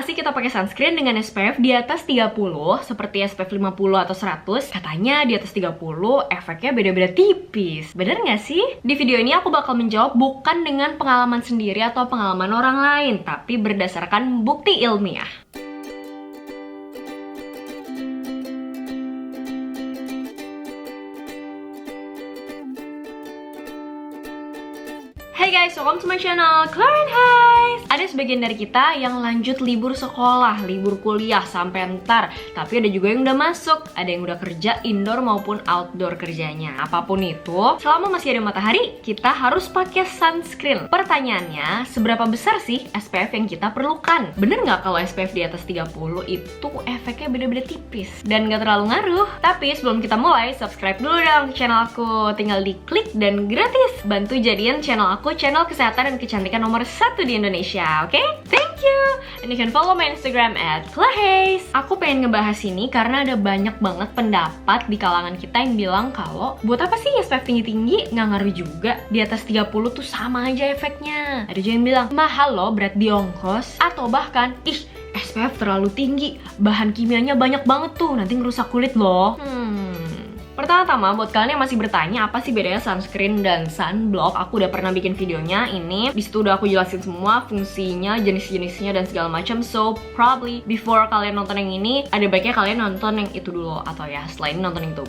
nggak sih kita pakai sunscreen dengan SPF di atas 30 seperti SPF 50 atau 100? Katanya di atas 30 efeknya beda-beda tipis. Bener nggak sih? Di video ini aku bakal menjawab bukan dengan pengalaman sendiri atau pengalaman orang lain, tapi berdasarkan bukti ilmiah. Hai guys, welcome to my channel, Claren Heights. Ada sebagian dari kita yang lanjut libur sekolah, libur kuliah sampai ntar. Tapi ada juga yang udah masuk, ada yang udah kerja indoor maupun outdoor kerjanya. Apapun itu, selama masih ada matahari, kita harus pakai sunscreen. Pertanyaannya, seberapa besar sih SPF yang kita perlukan? Bener nggak kalau SPF di atas 30 itu efeknya beda-beda tipis dan nggak terlalu ngaruh? Tapi sebelum kita mulai, subscribe dulu dong ke channel aku. Tinggal diklik dan gratis. Bantu jadiin channel aku channel kesehatan dan kecantikan nomor 1 di Indonesia, oke? Thank you! And you can follow my Instagram @clarehays. Aku pengen ngebahas ini karena ada banyak banget pendapat di kalangan kita yang bilang kalau buat apa sih SPF tinggi-tinggi? Nggak ngaruh juga. Di atas 30 tuh sama aja efeknya. Ada juga yang bilang, mahal loh berat di ongkos. Atau bahkan, ih SPF terlalu tinggi, bahan kimianya banyak banget tuh, nanti ngerusak kulit loh. Pertama-tama, buat kalian yang masih bertanya apa sih bedanya sunscreen dan sunblock, aku udah pernah bikin videonya ini. Disitu udah aku jelasin semua fungsinya, jenis-jenisnya dan segala macam. So probably before kalian nonton yang ini, ada baiknya kalian nonton yang itu dulu, atau ya selain nonton yang itu.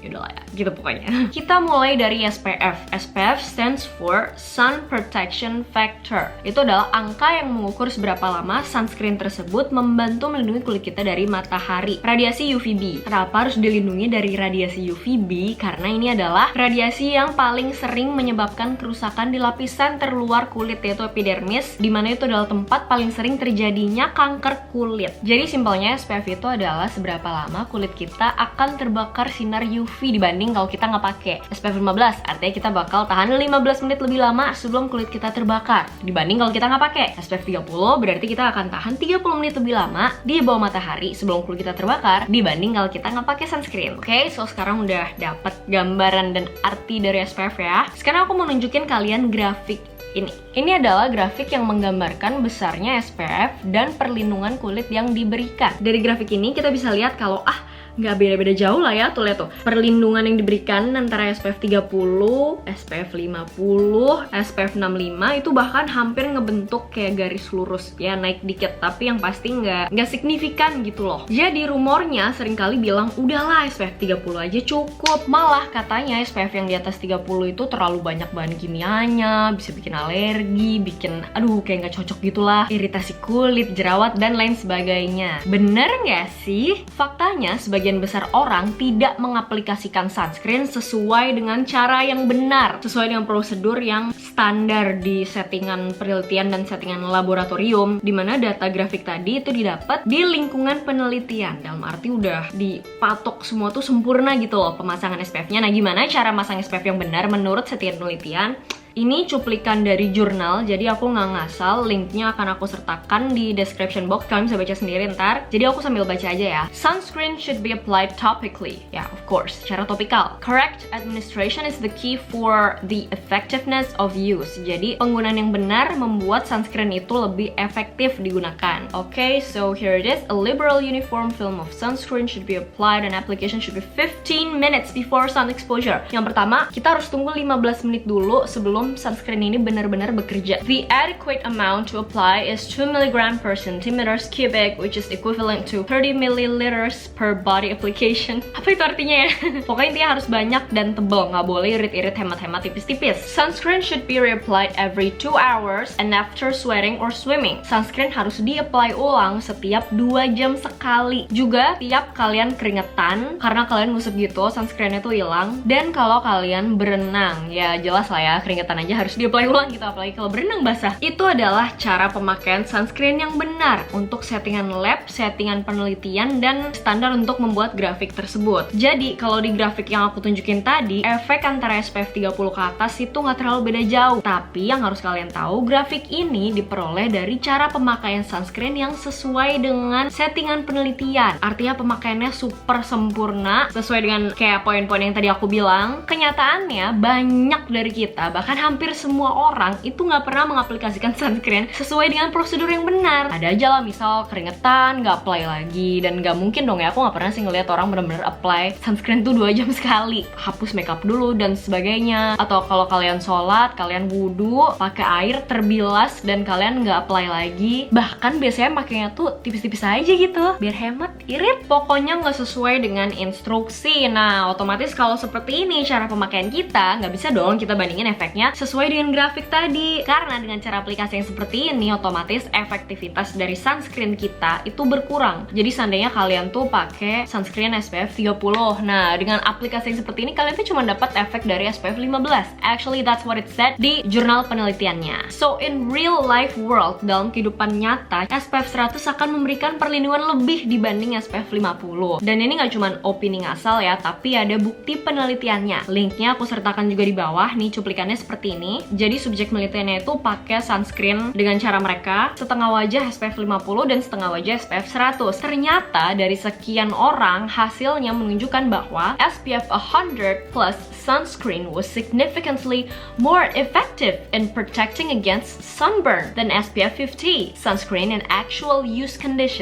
Yaudah lah ya, gitu pokoknya. Kita mulai dari SPF. SPF stands for Sun Protection Factor. Itu adalah angka yang mengukur seberapa lama sunscreen tersebut membantu melindungi kulit kita dari matahari, radiasi UVB. Kenapa harus dilindungi dari radiasi UVB? Karena ini adalah radiasi yang paling sering menyebabkan kerusakan di lapisan terluar kulit, yaitu epidermis, dimana itu adalah tempat paling sering terjadinya kanker kulit. Jadi simpelnya SPF itu adalah seberapa lama kulit kita akan terbakar sinar UV dibanding kalau kita nggak pakai. SPF 15 artinya kita bakal tahan 15 menit lebih lama sebelum kulit kita terbakar dibanding kalau kita nggak pakai. SPF 30 berarti kita akan tahan 30 menit lebih lama di bawah matahari sebelum kulit kita terbakar dibanding kalau kita nggak pakai sunscreen. Oke, so sekarang udah dapat gambaran dan arti dari SPF ya. Sekarang aku mau nunjukin kalian grafik ini. Ini adalah grafik yang menggambarkan besarnya SPF dan perlindungan kulit yang diberikan. Dari grafik ini kita bisa lihat kalau nggak beda-beda jauh lah ya, tuh lihat tuh. Perlindungan yang diberikan antara SPF 30, SPF 50, SPF 65 itu bahkan hampir ngebentuk kayak garis lurus ya, naik dikit, tapi yang pasti nggak signifikan gitu loh. Jadi rumornya seringkali bilang udahlah SPF 30 aja cukup. Malah katanya SPF yang di atas 30 itu terlalu banyak bahan kimianya, bisa bikin alergi, bikin kayak nggak cocok gitulah, iritasi kulit, jerawat dan lain sebagainya. Bener nggak sih? Faktanya sebagian besar orang tidak mengaplikasikan sunscreen sesuai dengan cara yang benar, sesuai dengan prosedur yang standar di settingan penelitian dan settingan laboratorium, dimana data grafik tadi itu didapat di lingkungan penelitian. Dalam arti udah dipatok semua tuh sempurna gitu loh pemasangan SPF-nya. Nah, gimana cara masang SPF yang benar menurut settingan penelitian? Ini cuplikan dari jurnal, jadi aku nggak ngasal. Linknya akan aku sertakan di description box, kalian bisa baca sendiri ntar. Jadi aku sambil baca aja ya. Sunscreen should be applied topically. Ya, of course, secara topikal. Correct administration is the key for the effectiveness of use. Jadi penggunaan yang benar membuat sunscreen itu lebih efektif digunakan. Okay, so here it is. A liberal uniform film of sunscreen should be applied and application should be 15 minutes before sun exposure. Yang pertama, kita harus tunggu 15 menit dulu sebelum sunscreen ini benar-benar bekerja. The adequate amount to apply is 2 mg per centimeters cubic, which is equivalent to 30 milliliters per body application. Apa itu artinya ya? Pokoknya intinya harus banyak dan tebal, nggak boleh irit-irit, hemat-hemat, tipis-tipis. Sunscreen should be reapplied every 2 hours and after sweating or swimming. Sunscreen harus di-apply ulang setiap 2 jam sekali. Juga tiap kalian keringetan, karena kalian ngusap gitu, sunscreen itu hilang. Dan kalau kalian berenang, ya jelas lah ya, keringetan aja harus di-apply ulang gitu, apalagi kalau berenang basah. Itu adalah cara pemakaian sunscreen yang benar untuk settingan lab, settingan penelitian, dan standar untuk membuat grafik tersebut. Jadi kalau di grafik yang aku tunjukin tadi, efek antara SPF 30 ke atas itu nggak terlalu beda jauh. Tapi yang harus kalian tahu, grafik ini diperoleh dari cara pemakaian sunscreen yang sesuai dengan settingan penelitian. Artinya pemakaiannya super sempurna, sesuai dengan kayak poin-poin yang tadi aku bilang. Kenyataannya banyak dari kita, bahkan hampir semua orang itu nggak pernah mengaplikasikan sunscreen sesuai dengan prosedur yang benar. Ada aja lah misal keringetan, nggak apply lagi, dan nggak mungkin dong ya, aku nggak pernah sih ngeliat orang bener-bener apply sunscreen tuh 2 jam sekali, hapus makeup dulu dan sebagainya. Atau kalau kalian sholat, kalian wudhu pakai air terbilas dan kalian nggak apply lagi, bahkan biasanya makainya tuh tipis-tipis aja gitu biar hemat, irit. Pokoknya nggak sesuai dengan instruksi. Nah, otomatis kalau seperti ini cara pemakaian kita, nggak bisa dong kita bandingin efeknya sesuai dengan grafik tadi. Karena dengan cara aplikasi yang seperti ini, otomatis efektivitas dari sunscreen kita itu berkurang. Jadi seandainya kalian tuh pakai sunscreen SPF 30, nah dengan aplikasi yang seperti ini kalian tuh cuma dapat efek dari SPF 15. Actually that's what it said di jurnal penelitiannya. So in real life world, dalam kehidupan nyata, SPF 100 akan memberikan perlindungan lebih dibanding SPF 50. Dan ini nggak cuma opini ngasal ya, tapi ada bukti penelitiannya. Linknya aku sertakan juga di bawah nih, cuplikannya seperti ini. Jadi subjek penelitiannya itu pakai sunscreen dengan cara mereka setengah wajah SPF 50 dan setengah wajah SPF 100. Ternyata dari sekian orang hasilnya menunjukkan bahwa SPF 100 plus sunscreen was significantly more effective in protecting against sunburn than SPF 50 sunscreen in actual use condition.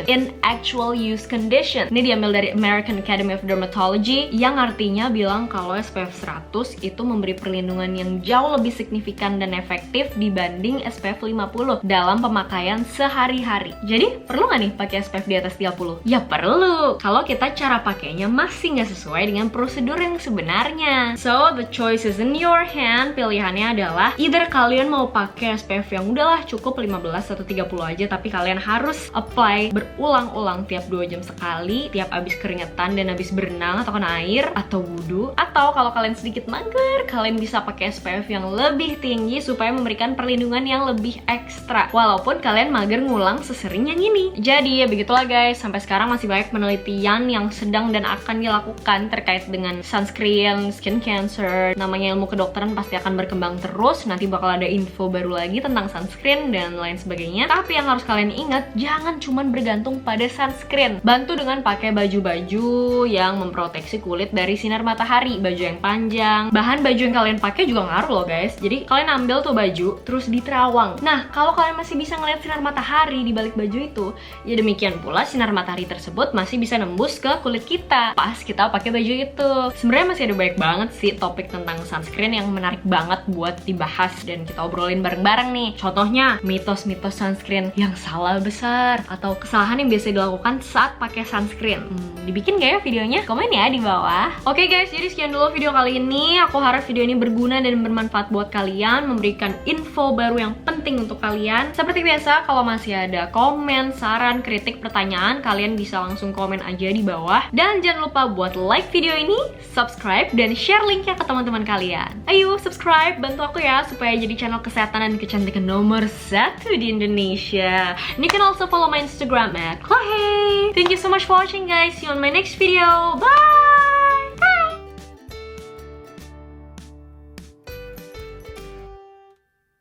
Ini diambil dari American Academy of Dermatology, yang artinya bilang kalau SPF 100 itu memberi perlindungan yang jauh lebih signifikan dan efektif dibanding SPF 50 dalam pemakaian sehari-hari. Jadi perlu nggak nih pakai SPF di atas 30? Ya perlu, kalau kita cara pakainya masih nggak sesuai dengan prosedur yang sebenarnya. So the choice is in your hand. Pilihannya adalah either kalian mau pakai SPF yang udahlah cukup 15 atau 30 aja, tapi kalian harus apply berulang-ulang tiap 2 jam sekali, tiap abis keringetan dan abis berenang atau kena air atau wudhu. Atau kalau kalian sedikit mager, kalian bisa pakai SPF yang lebih tinggi supaya memberikan perlindungan yang lebih ekstra, walaupun kalian mager ngulang sesering yang ini. Jadi ya begitulah guys, sampai sekarang masih banyak penelitian yang sedang dan akan dilakukan terkait dengan sunscreen, skin cancer. Namanya ilmu kedokteran pasti akan berkembang terus, nanti bakal ada info baru lagi tentang sunscreen dan lain sebagainya. Tapi yang harus kalian ingat, jangan cuman bergantung pada sunscreen. Bantu dengan pakai baju-baju yang memproteksi kulit dari sinar matahari, baju yang panjang. Bahan baju yang kalian pakai juga ngaruh loh guys. Jadi kalian ambil tuh baju terus diterawang. Nah, kalau kalian masih bisa ngeliat sinar matahari di balik baju itu, ya demikian pula sinar matahari tersebut masih bisa nembus ke kulit kita pas kita pakai baju itu. Sebenarnya masih ada banyak banget sih topik tentang sunscreen yang menarik banget buat dibahas dan kita obrolin bareng-bareng nih. Contohnya mitos-mitos sunscreen yang salah besar atau kesalahan yang biasa dilakukan saat pakai sunscreen. Dibikin gak ya videonya? Komen ya di bawah. Oke guys, jadi sekian dulu video kali ini. Aku harap video ini berguna dan bermanfaat buat kalian, memberikan info baru yang penting untuk kalian. Seperti biasa, kalau masih ada komen, saran, kritik, pertanyaan, kalian bisa langsung komen aja di bawah. Dan jangan lupa buat like video ini, subscribe, dan share linknya ke teman-teman kalian. Ayo subscribe, bantu aku ya supaya jadi channel kesehatan dan kecantikan nomor 1 di Indonesia. And you can also follow my Instagram @Chloe. Thank you so much for watching guys. See you on my next video. Bye!